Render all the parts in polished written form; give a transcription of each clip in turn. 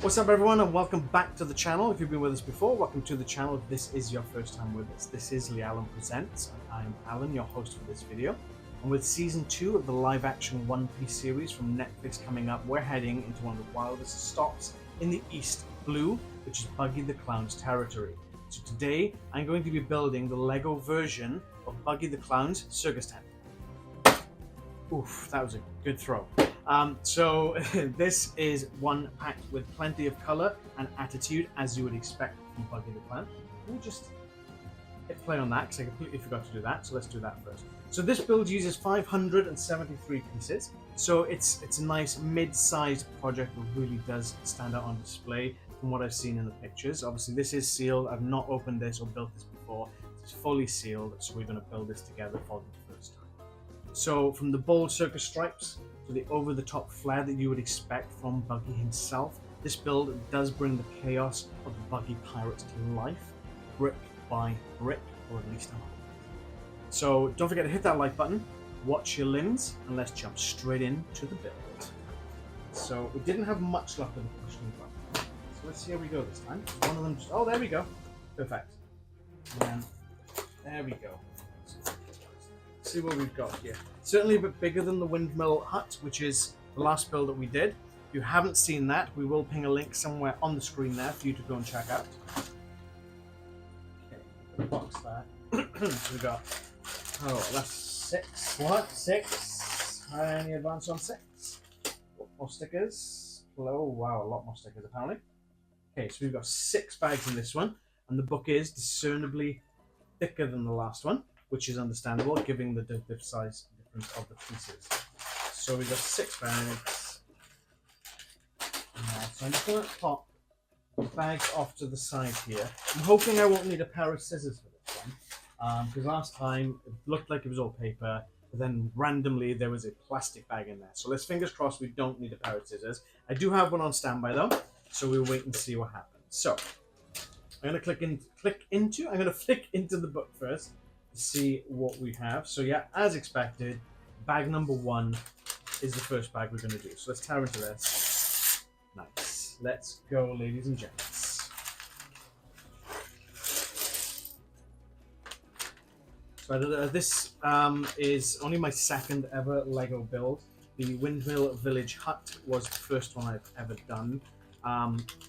What's up everyone, and welcome back to the channel. If you've been with us before, welcome to the channel. If this is your first time with us, this is Lee Allen Presents, and I'm Alan, your host for this video. And with season 2 of the live-action One Piece series from Netflix coming up, we're heading into one of the wildest stops in the East Blue, which is Buggy the Clown's territory. So today, I'm going to be building the Lego version of Buggy the Clown's circus tent. Oof, that was a good throw. So this is one packed with plenty of color and attitude, as you would expect from Buggy the Clown. Let me just hit play on that because I completely forgot to do that. So let's do that first. So this build uses 573 pieces. So it's a nice mid-sized project that really does stand out on display from what I've seen in the pictures. Obviously this is sealed. I've not opened this or built this before. It's fully sealed, so we're going to build this together for the first time. So from the bold circus stripes to the over-the-top flair that you would expect from Buggy himself, this build does bring the chaos of the Buggy pirates to life, brick by brick, or at least I'm hoping. So don't forget to hit that like button, watch your limbs, and let's jump straight into the build. So we didn't have much luck with the pushing button, so let's see how we go this time. One of them just, oh, there we go, perfect. And there we go. See what we've got here. Certainly a bit bigger than the windmill hut, which is the last build that we did. If you haven't seen that, we will ping a link somewhere on the screen there for you to go and check out. Okay, box that. We got, oh, that's 6. What? 6? Any advance on 6? More stickers. Oh wow, a lot more stickers apparently. Okay, so we've got 6 bags in this one, and the book is discernibly thicker than the last one, which is understandable given the size difference of the pieces. So we've got 6 bags. So I'm just going to pop the bags off to the side here. I'm hoping I won't need a pair of scissors for this one, because last time it looked like it was all paper, but then randomly there was a plastic bag in there. So let's fingers crossed we don't need a pair of scissors. I do have one on standby though, so we'll wait and see what happens. So I'm going to flick into the book first. See what we have. So yeah, as expected, bag number 1 is the first bag we're going to do. So let's tear into this. Nice. Let's go, ladies and gents. So this is only my second ever Lego build. The Windmill Village hut was the first one I've ever done.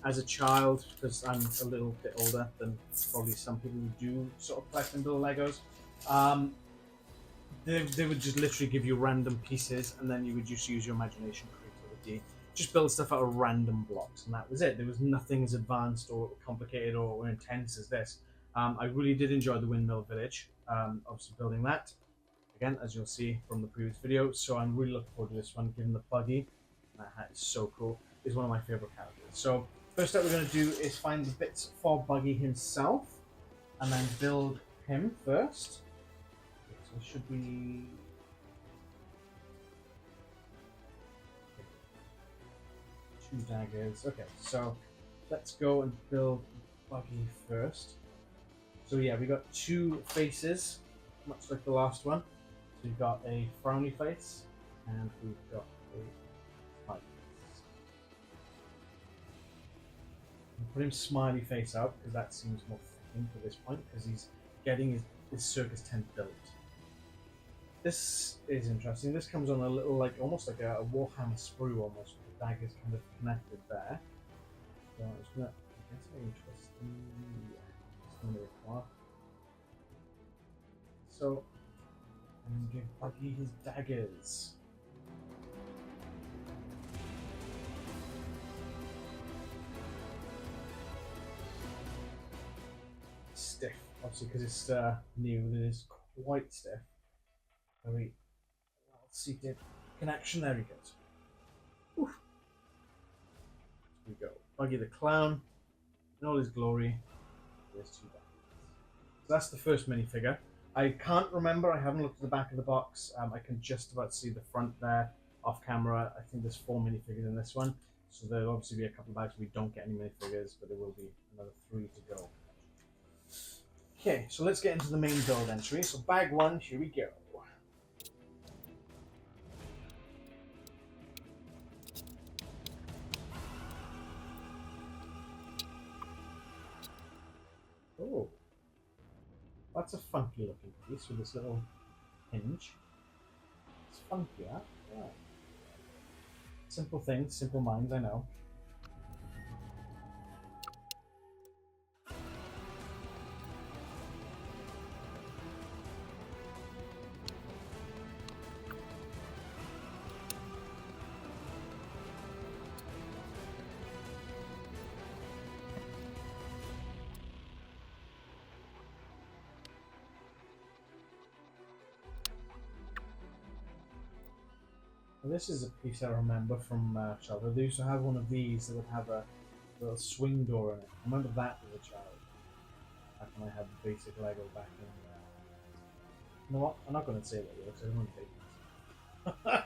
As a child, because I'm a little bit older than probably some people who do sort of collect and build Legos, they would just literally give you random pieces, and then you would just use your imagination, creativity, just build stuff out of random blocks, and that was it. There was nothing as advanced or complicated or intense as this. I really did enjoy the Windmill Village, obviously building that, again, as you'll see from the previous video, so I'm really looking forward to this one, given the Buggy. That hat is so cool. Is one of my favorite characters. So first step we're going to do is find the bits for Buggy himself, and then build him first. Okay, so it should be 2 daggers. Okay, so let's go and build Buggy first. So yeah, we got 2 faces, much like the last one. So we've got a frowny face, and we've got a smiley face. I'll put him smiley face out because that seems more fitting for this point, because he's getting his circus tent built. This is interesting. This comes on a little, like, almost like a Warhammer sprue, almost, with the daggers kind of connected there. So I'm just gonna, that's interesting. It's gonna be a cloth. So I'm gonna give Buggy his daggers. Stiff, obviously, because it's new, it is quite stiff. Very well seated connection. There he goes. Oof. Here we go. Buggy the Clown in all his glory. There's 2 bags. So that's the first minifigure. I can't remember. I haven't looked at the back of the box. I can just about see the front there off camera. I think there's 4 minifigures in this one. So there'll obviously be a couple of bags where we don't get any minifigures, but there will be another 3 to go. Okay, so let's get into the main build entry. So bag 1, here we go. That's a funky looking piece with this little hinge. It's funky, huh? Yeah. Simple things, simple minds, I know. This is a piece I remember from childhood. They used to have one of these that would have a little swing door in it. I remember that as a child. Back when I had the basic Lego back in. You know what? I'm not going to say what it looks like. I don't want to take it.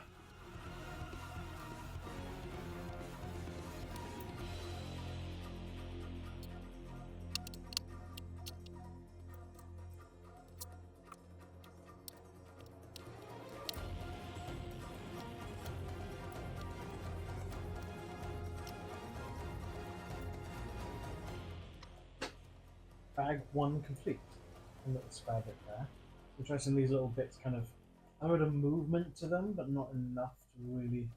Bag 1 complete. A little spare bit there. Interesting, these little bits kind of have a bit of movement to them, but not enough to really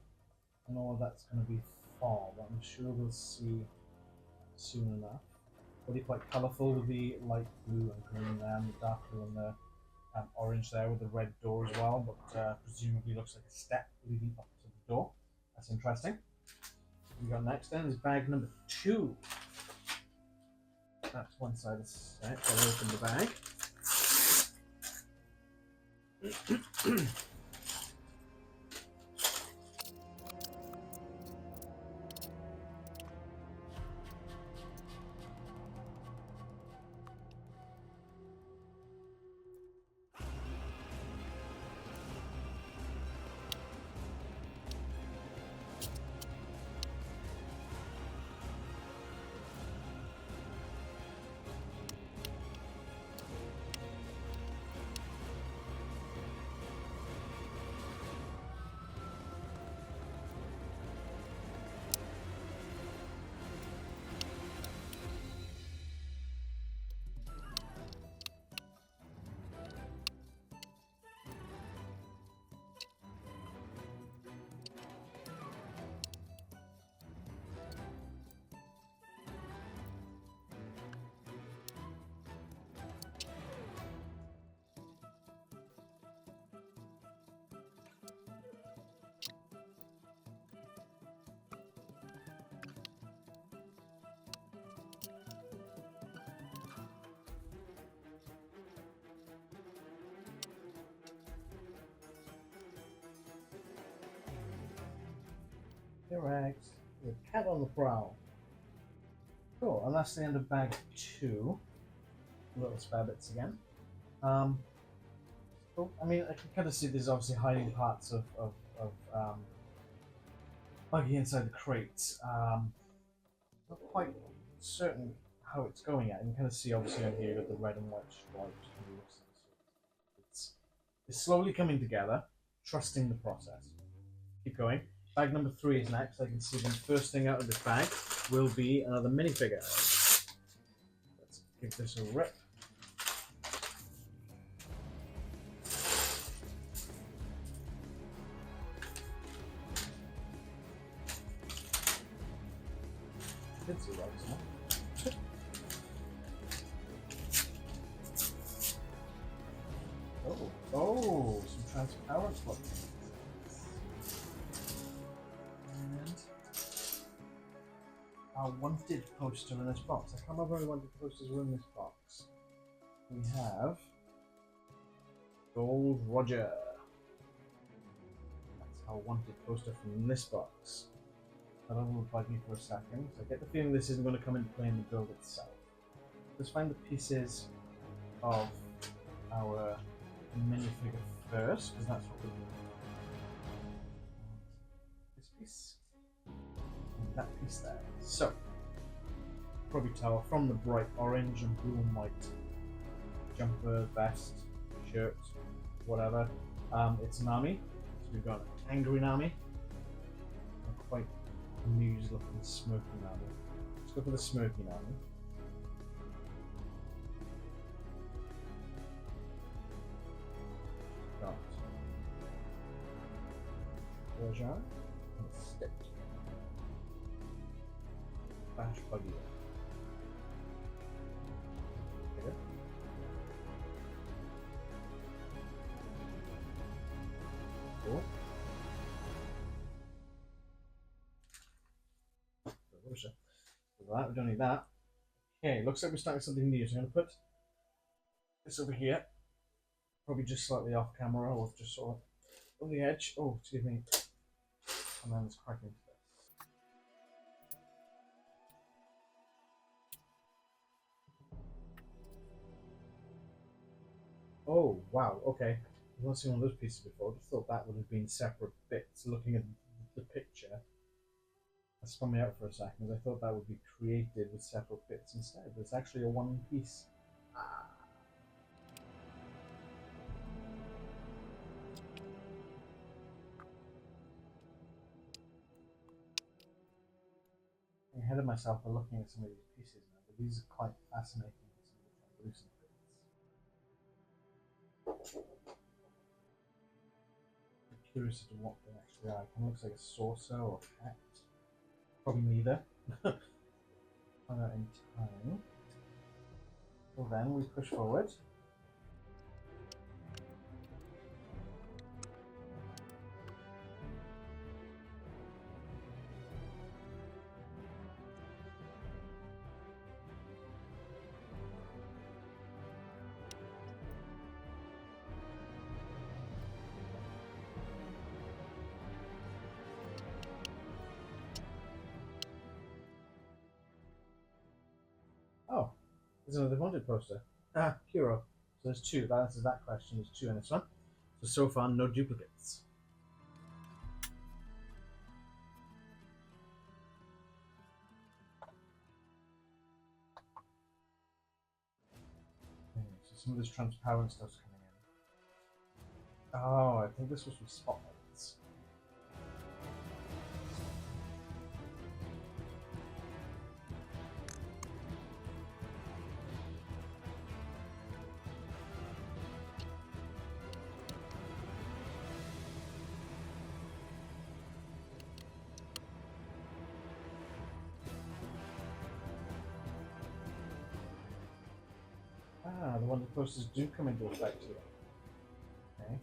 know that's going to be far. But I'm sure we'll see soon enough. Really quite colourful with the light blue and green there, and the dark blue and the orange there with the red door as well, but presumably looks like a step leading up to the door. That's interesting. We got next then is bag number 2. That's one side of the set. I'll open the bag. Correct. The cat on the prowl. Cool, and that's the end of bag 2. Little spare bits again. Cool. I mean, I can kind of see there's obviously hiding parts of Buggy inside the crates. Not quite certain how it's going at. You can kind of see obviously on here with the red and white stripes. It's slowly coming together, trusting the process. Keep going. Bag number 3 is next. I can see the first thing out of this bag will be another minifigure. Let's give this a rip. Did see that, isn't it? Oh, some transparent look. Our wanted poster in this box. I can't remember how many wanted posters were in this box. We have Gold Roger. That's our wanted poster from this box. I don't know what bugged me for a second. So I get the feeling this isn't going to come into play in the build itself. Let's find the pieces of our minifigure first, because that's what we need. This piece. And that piece there. So, probably tell from the bright orange and blue and white jumper, vest, shirt, whatever. It's Nami. So we've got angry Nami. Quite amused looking smirky Nami. Let's go for the smirky Nami. jar and a stick. Bash Buggy. Okay. Cool. Rubbish. That, we don't need that. Okay, looks like we're starting something new, so I'm going to put this over here. Probably just slightly off camera, or just sort of on the edge. Oh, excuse me. And then it's cracking to this. Oh, wow, okay. I've not seen one of those pieces before. I just thought that would have been separate bits. Looking at the picture, that spun me out for a second. I thought that would be created with separate bits instead, but it's actually a one piece. Ah. I'm ahead of myself by looking at some of these pieces now, but these are quite fascinating. Some of the translucent bits. I'm curious as to what they actually are. It kind of looks like a saucer or a cat. Probably neither. Find out in time. So then we push forward. Oh, there's another wanted poster. Ah, hero. So there's two. That answers that question. There's two in this one. So far, no duplicates. Okay, so some of this transparent stuff's coming in. Oh, I think this was with spotlights. Ah, the wanted posters do come into effect here. Okay.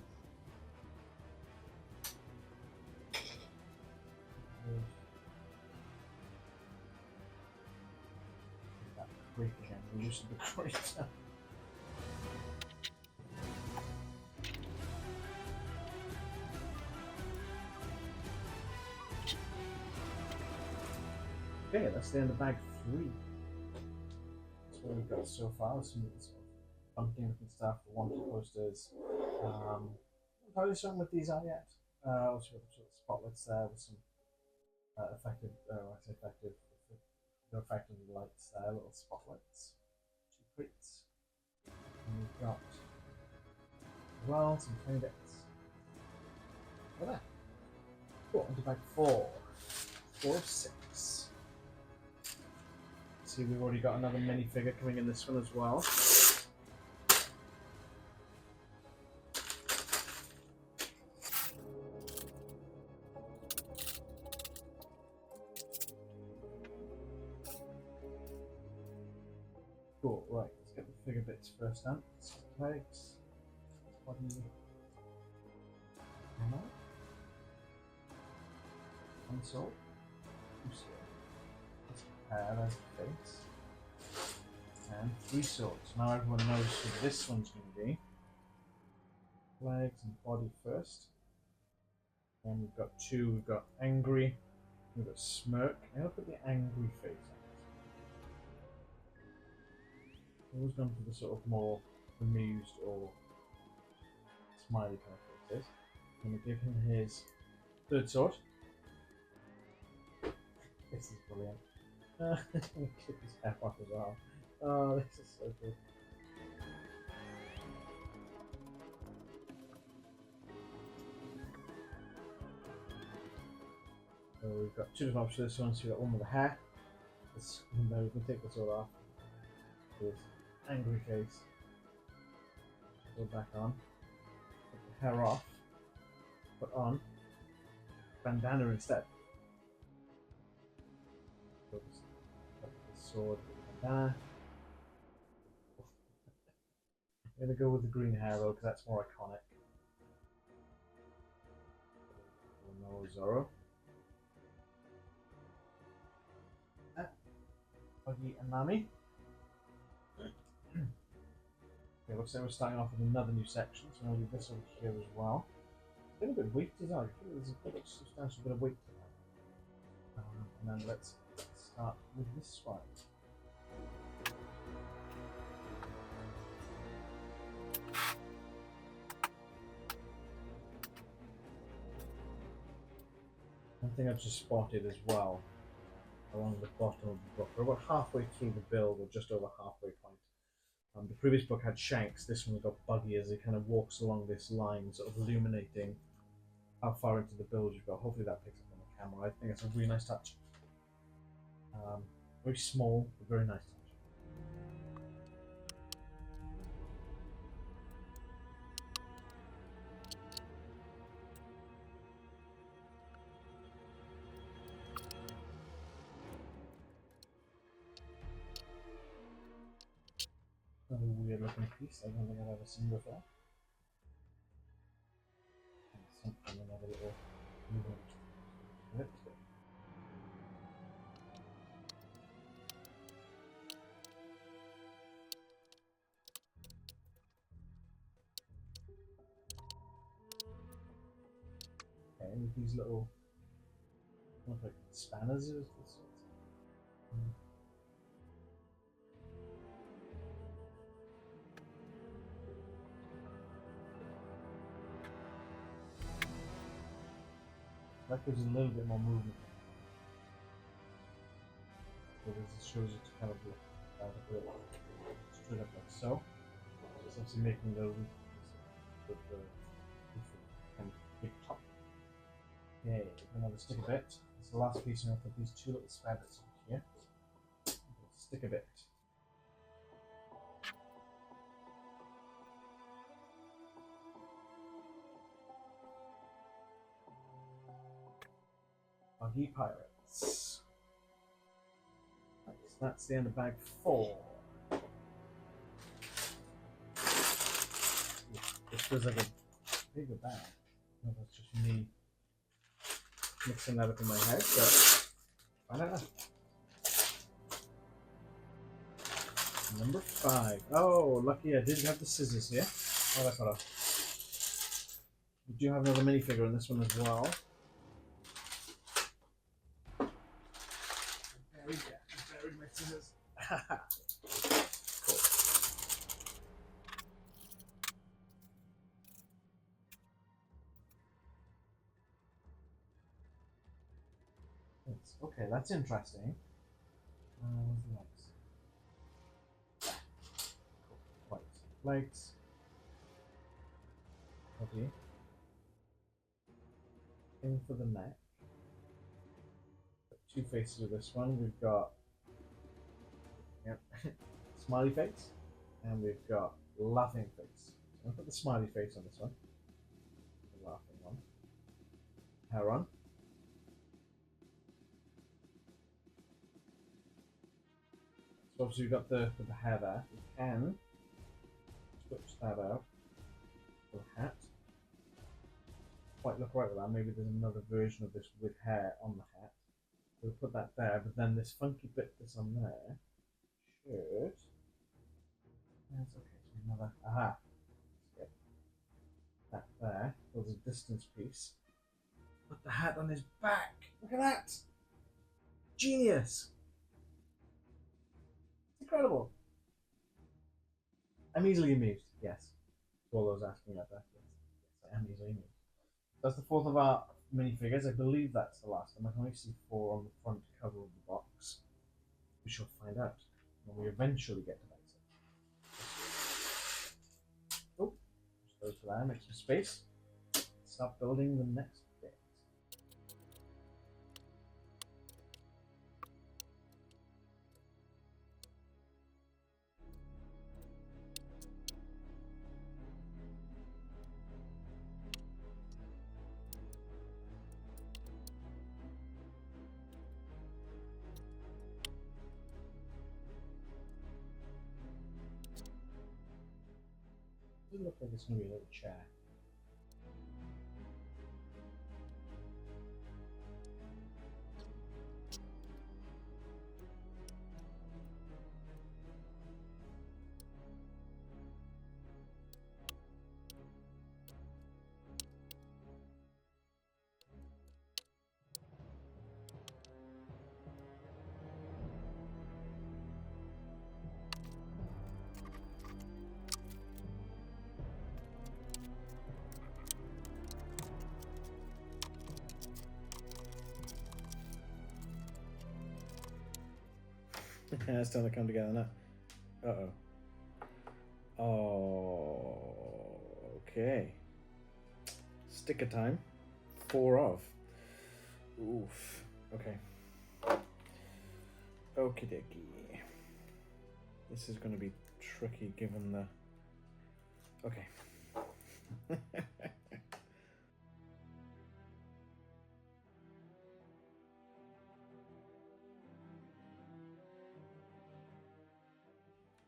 That crate again. We're using the crate. Okay, that's the end of bag 3. That's what we've got so far. Some sort of funky looking stuff, the wanted posters. Not entirely certain what these are yet. Also, sort of spotlights there with some effective, I say effective, the effective lights there, little spotlights. 2 crates. And we've got as well some tiny bits. Look at that. Cool, into bag 4. 4 of 6. See, we've already got another minifigure coming in this one as well. Cool, right, let's get the figure bits first then. Legs, body, hammer, console, there's the face, and 3 swords. Now everyone knows who this one's going to be. Legs and body first. And we've got 2, we've got angry, we've got smirk. Now look at the angry face on it. Always gone for the sort of more bemused or smiley kind of faces. I'm going to give him his 3rd sword. This is brilliant. Clip his hair off as well. Oh, this is so good. So we've got 2 different options for this one. So we've got one with the hair. This, no, we can take this all off. His angry face. Go back on. Put the hair off. Put on. bandana instead. Oops. Got the sword with the bandana. I'm gonna go with the green hair though, because that's more iconic. No Zoro. Buggy and Nami. Okay, looks like we're starting off with another new section, so I'm going to leave this over here as well. It's been a bit weighty as well. I feel there's a bit, substantial bit of weight to that. And then let's start with this one. One thing I've just spotted as well, along the bottom of the book, we're about halfway through the build, or just over halfway point. The previous book had Shanks, this one's got Buggy as he kind of walks along this line, sort of illuminating how far into the build you've got. Hopefully that picks up on the camera. I think it's a really nice touch. Very small, but very nice touch. Another weird looking piece I don't think I've ever seen before. And something, another little movement to it. Okay, with these little, almost like spanners of this sort. That gives you a little bit more movement. So this shows you to kind of look straight up like so. It's obviously making the roof with the kind of big top. Okay, another stick a bit. It's the last piece, and I'll put these two little spare bits over here. Stick a bit. Buggy Pirates. Nice. That's the end of bag 4. This feels like a bigger bag. No, that's just me mixing that up in my head, but I don't know. Number 5. Oh, lucky I didn't have the scissors here. Oh, that's what we do have another minifigure in this one as well. Buried my scissors. Cool. Okay, that's interesting. Where's the legs? Cool. White legs. Okay. In for the neck. Two faces of this one. We've got smiley face, and we've got laughing face. So I'll put the smiley face on this one. The laughing one. Hair on. So obviously we've got the hair there. We can switch that out for the hat. Quite look right with that. Maybe there's another version of this with hair on the hat. We'll put that there, but then this funky bit that's on there should. That's okay. So another. Aha. Let's get that there. There's a distance piece. Put the hat on his back. Look at that. Genius. It's incredible. I'm easily amused. Yes. To all those asking about that. Yes, I am easily amused. That's the 4th of our minifigures. I believe that's the last. I can only see 4 on the front cover of the box. We shall find out when we eventually get to that. Oh, just those for there. Make some space. Start building the next bit. doesn't look like it's going to be a little chair. It's time to come together now. Uh-oh. Oh, okay. Sticker time. 4 of. Oof. Okay. Okie dokie. This is going to be tricky given the... Okay.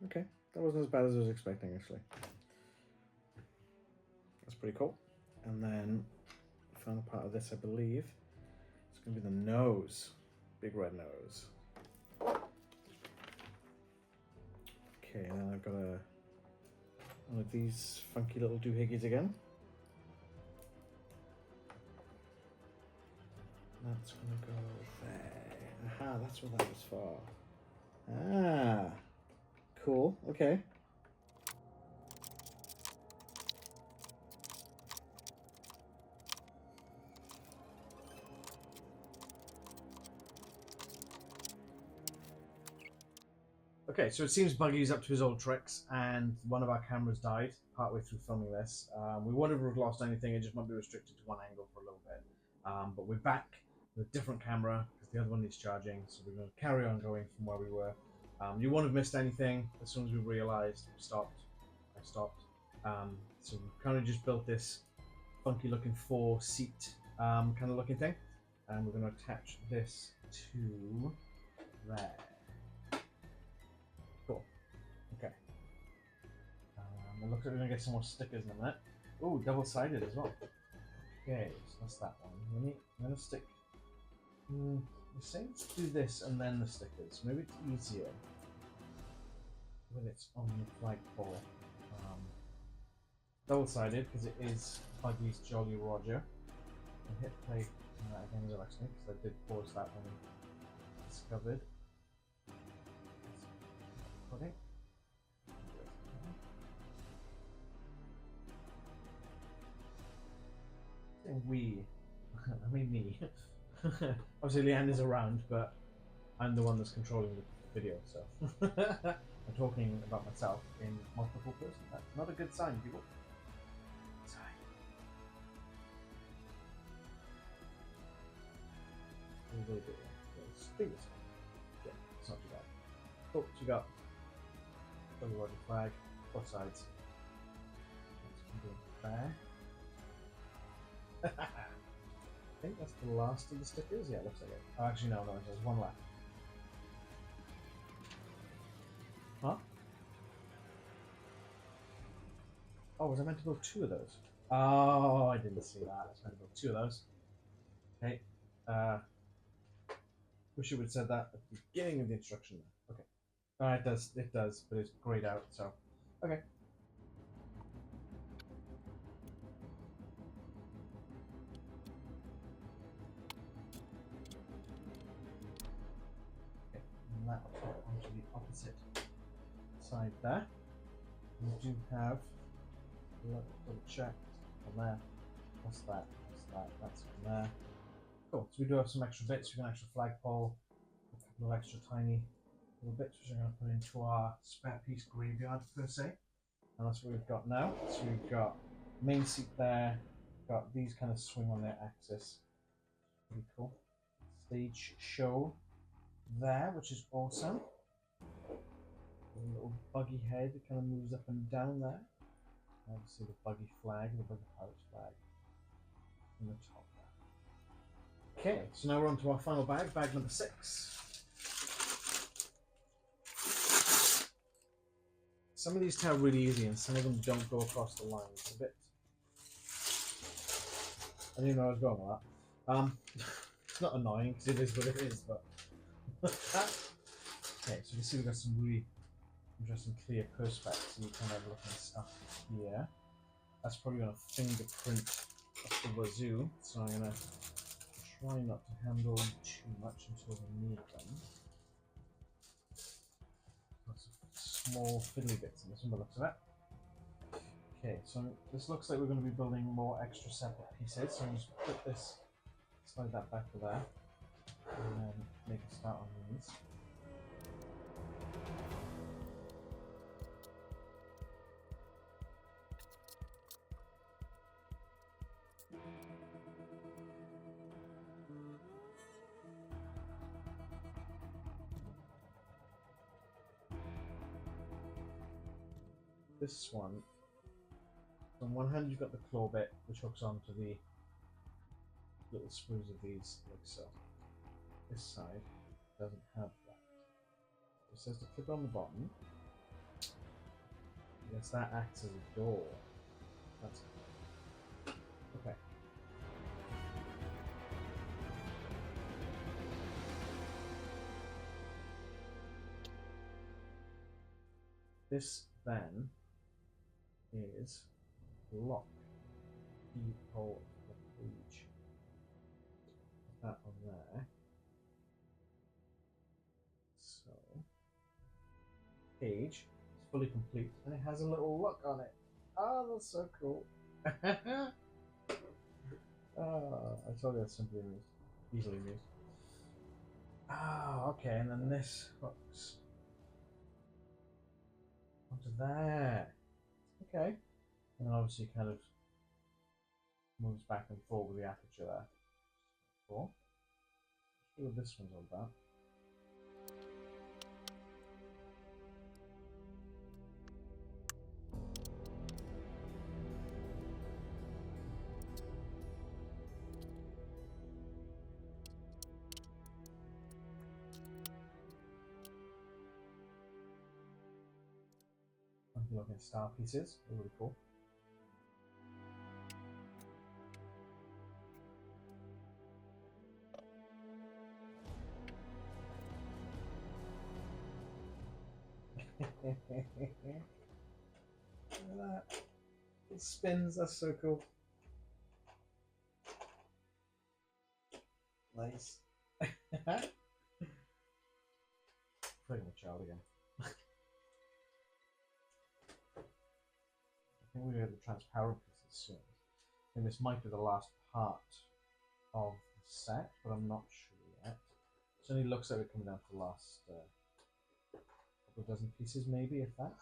Okay, that wasn't as bad as I was expecting, actually. That's pretty cool. And then the final part of this, I believe, it's going to be the nose. Big red nose. Okay, and then I've got one of these funky little doohickeys again. That's going to go there. Aha, that's what that was for. Ah. Cool, okay. Okay, so it seems Buggy's up to his old tricks, and one of our cameras died partway through filming this. We wouldn't have lost anything, it just might be restricted to one angle for a little bit. But we're back with a different camera, because the other one needs charging, so we're going to carry on going from where we were. You won't have missed anything as soon as we realized we stopped. I stopped. So we kind of just built this funky looking 4-seat kind of looking thing, and we're going to attach this to there. Cool. Okay. It looks like we're going to get some more stickers in a minute. Oh, double-sided as well. Okay, so that's that one. I'm going to stick. We're saying let's do this and then the stickers. Maybe it's easier when it's on the flagpole. Double-sided because it is Buggy's Jolly Roger. I'll hit play again as well, actually, because I did pause that when we discovered. Okay. We. I mean me. Obviously Leanne is around, but I'm the one that's controlling the video, so I'm talking about myself in multiple person. That's not a good sign, people. Sign. A little bit. Yeah, it's not too bad. Oh, so you got double Roger flag, both sides. Let's go there. I think that's the last of the stickers. Yeah, it looks like it. Oh, actually, no, there's one left. Huh? Oh, was I meant to build 2 of those? Oh, I didn't see that. I was meant to build 2 of those. Okay. Wish you would have said that at the beginning of the instruction. Okay. It does, but it's grayed out, so. Okay. And that will put onto the opposite side there. We do have, double check on there. What's that? That's on there. Cool. So we do have some extra bits. We got an extra flagpole, a couple of extra tiny little bits which I'm going to put into our spare piece graveyard per se. And that's what we've got now. So we've got main seat there, got these kind of swing on their axis. Pretty cool. Stage show there, which is awesome. A little Buggy head that kind of moves up and down there. Obviously the Buggy flag, the Buggy Pirates flag in the top there. Okay, so now we're on to our final bag, bag number 6. some of these turn out really easy and some of them don't go across the line. It's a bit... I didn't know I was going with that. It's not annoying because it is what it is, but... Okay, so you see we've got some really interesting clear perspex, so you kind of looking at stuff here. That's probably going to fingerprint up the wazoo, so I'm going to try not to handle them too much until we need them. Lots of small fiddly bits in this one, by the looks of it. Okay, so this looks like we're going to be building more extra separate pieces, so I'm just put this, slide that back to there, and then make a start on these. This one, on one hand you've got the claw bit which hooks onto the little sprues of these like so. This side doesn't have that. It says to clip on the bottom. I guess that acts as a door. That's okay. This then is lock. Keyhole of the page. Put that on there. So page is fully complete and it has a little lock on it. Oh, that's so cool. Oh, I told you that's simply amused. Easily amused. Ah, okay, and then this hooks onto there. Okay. And then obviously kind of moves back and forth with the aperture there. Cool. Let's see what this one's all about. I'm looking at star pieces. They're really cool. Look at that. It spins, that's so cool. Nice. Playing with child again. I think we're going to the transparent pieces soon. I think this might be the last part of the set, but I'm not sure yet. It certainly looks like we're coming down to the last couple of dozen pieces, maybe, if that.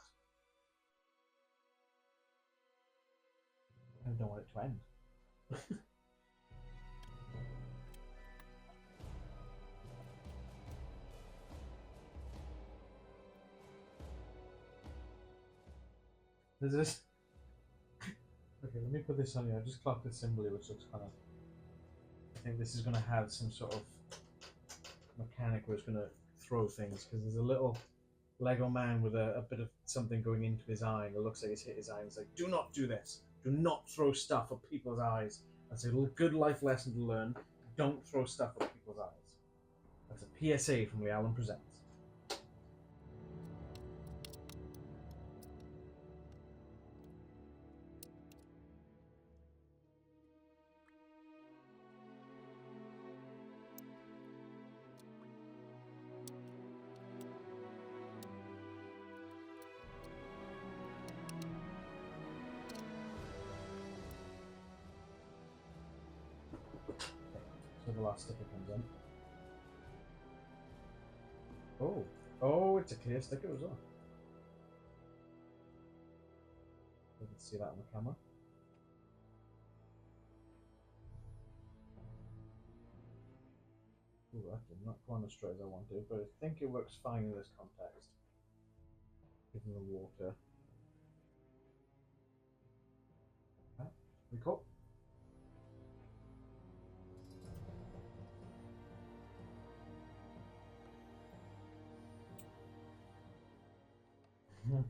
I don't want it to end. There's this. Okay, let me put this on here. I just clocked this symbol here, which looks kind of. I think this is going to have some sort of mechanic where it's going to throw things because there's a little Lego man with a bit of something going into his eye, and it looks like it's hit his eye. And it's like, do not do this. Do not throw stuff at people's eyes. That's a little good life lesson to learn. Don't throw stuff at people's eyes. That's a PSA from Lee Allen Presents. So the last sticker comes in. Oh, oh, it's a clear sticker as well. You can see that on the camera. Ooh, that did not go on as straight as I wanted, but I think it works fine in this context. Given the water. Ah, pretty cool. Okay,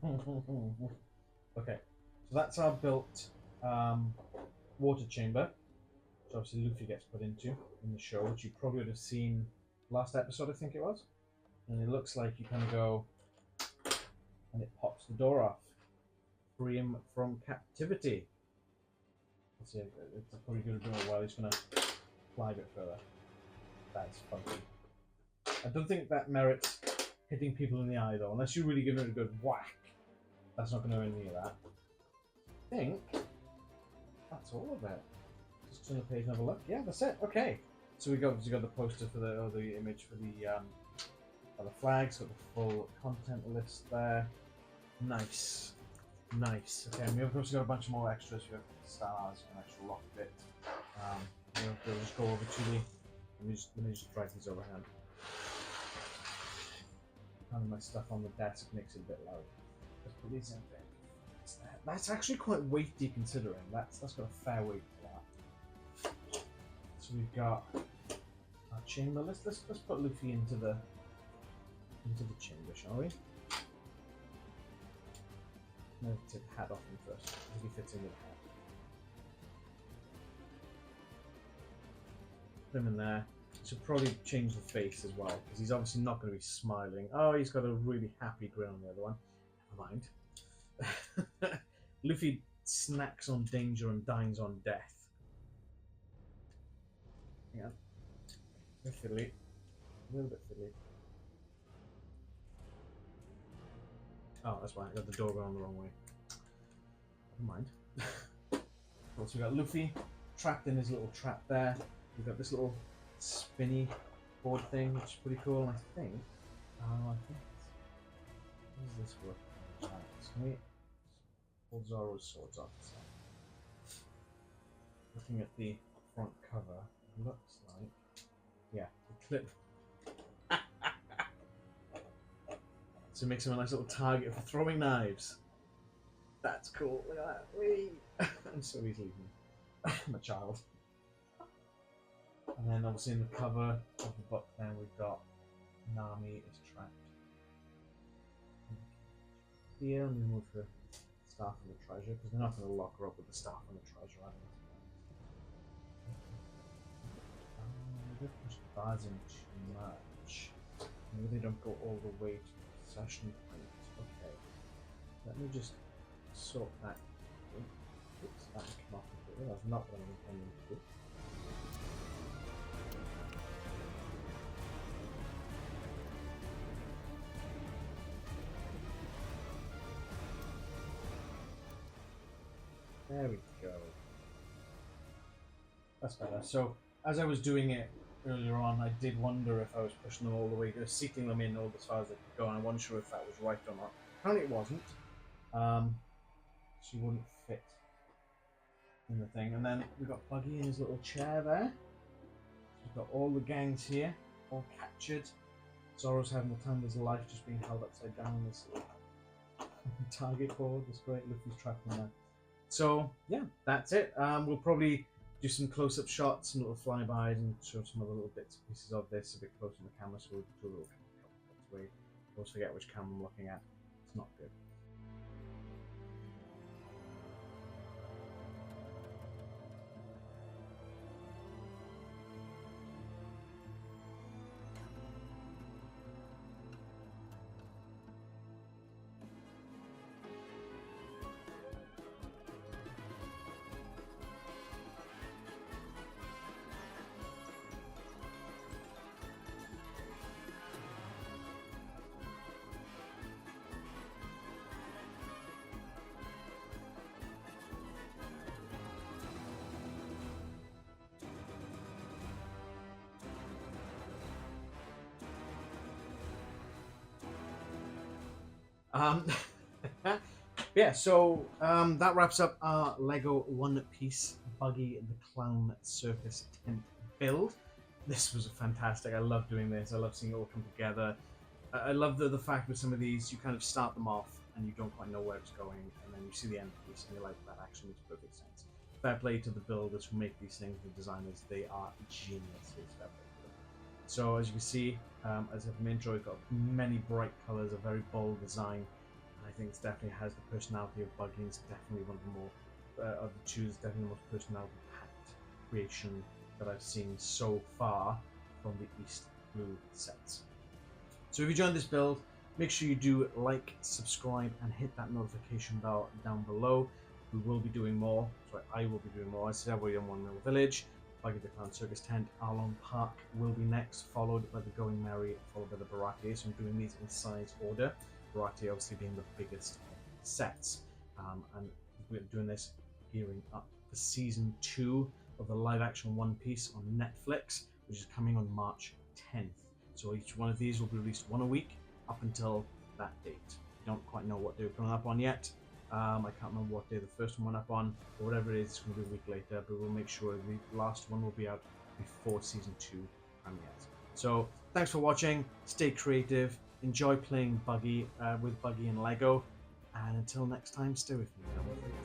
Okay, so that's our built water chamber, which obviously Luffy gets put into in the show, which you probably would have seen last episode, I think it was. And it looks like you kind of go, and it pops the door off, free him from captivity. Let's see, it's probably going to do it while he's going to fly a bit further. That's funky. I don't think that merits hitting people in the eye though, unless you really give it a good whack. That's not going to do any of that. I think that's all of it. Just turn the page and have a look. Yeah, that's it. Okay. So we got the poster for the image for the flags. Got the full content list there. Nice. Nice. Okay, and we've also got a bunch more extras. We have stars, an extra lock bit. We'll just go over to the. Let me just drag these overhand. Kind of my stuff on the desk makes it a bit loud. Let's put these in there. That's actually quite weighty considering. That's got a fair weight to that. So we've got our chamber. Let's put Luffy into the chamber, shall we? I'm going to take the hat off him first, because he fits in with the hat. Put him in there. Should probably change the face as well, because he's obviously not going to be smiling. Oh, he's got a really happy grin on the other one. Never mind. Luffy snacks on danger and dines on death. Yeah. A bit fiddly. A little bit fiddly. Oh, that's why I got the door going the wrong way. Never mind. Also, we got Luffy trapped in his little trap there. We've got this little spinny board thing, which is pretty cool. And I think what does this work? Can we pull Zoro's swords off? So, looking at the front cover, it looks like the clip. So it makes him a nice little target for throwing knives. That's cool. Look at that. Whee! I'm so easily. I'm a child. And then obviously in the cover of the book then we've got Nami is trapped here. And we move the staff and the treasure, because they're not going to lock her up with the staff and the treasure, are they? They've pushed the bars in too much. Maybe they don't go all the way to the possession point. Okay. Let me just sort that. Oops, that came off completely. That's not what I'm intending to do. There we go. That's better. So, as I was doing it earlier on, I did wonder if I was pushing them all the way, seating them in all as far as they could go, and I wasn't sure if that was right or not. Apparently it wasn't. She wouldn't fit in the thing. And then we've got Buggy in his little chair there. So we've got all the gangs here, all captured. Zoro's having the time of his life, just being held upside down on this little target board. It's great. Luffy's trapped in there. So yeah, that's it. We'll probably do some close-up shots, some little flybys, and show some other little bits and pieces of this a bit closer on the camera, so we'll do a little cuts away. I always forget which camera I'm looking at. It's not good. Yeah, so that wraps up our Lego One Piece Buggy the Clown Circus tent build. This was fantastic. I love doing this. I love seeing it all come together. I love the fact with some of these, you kind of start them off and you don't quite know where it's going, and then you see the end piece and you're like, that actually makes perfect sense. Fair play to the builders who make these things, the designers. They are geniuses. Fair play to them. So as you can see, as an intro, we've got many bright colours, a very bold design. I think it definitely has the personality of Buggy. It's definitely one of the more of the two. It's definitely the most personality-packed creation that I've seen so far from the East Blue sets. So if you joined this build, make sure you do like, subscribe, and hit that notification bell down below. We will be doing more. Sorry, I will be doing more. I said we're in One Mill Village, Buggy the Clown Circus Tent, Arlong Park will be next, followed by the Going Merry, followed by the Barati. So I'm doing these in size order. Barati obviously being the biggest of the sets. And we're doing this gearing up for season 2 of the live action One Piece on Netflix, which is coming on March 10th. So each one of these will be released one a week up until that date. We don't quite know what day we're coming up on yet. I can't remember what day the first one went up on, but whatever it is, it's going to be a week later. But we'll make sure the last one will be out before season 2 premieres. So thanks for watching. Stay creative. Enjoy playing Buggy with Buggy and Lego. And until next time, stay with me.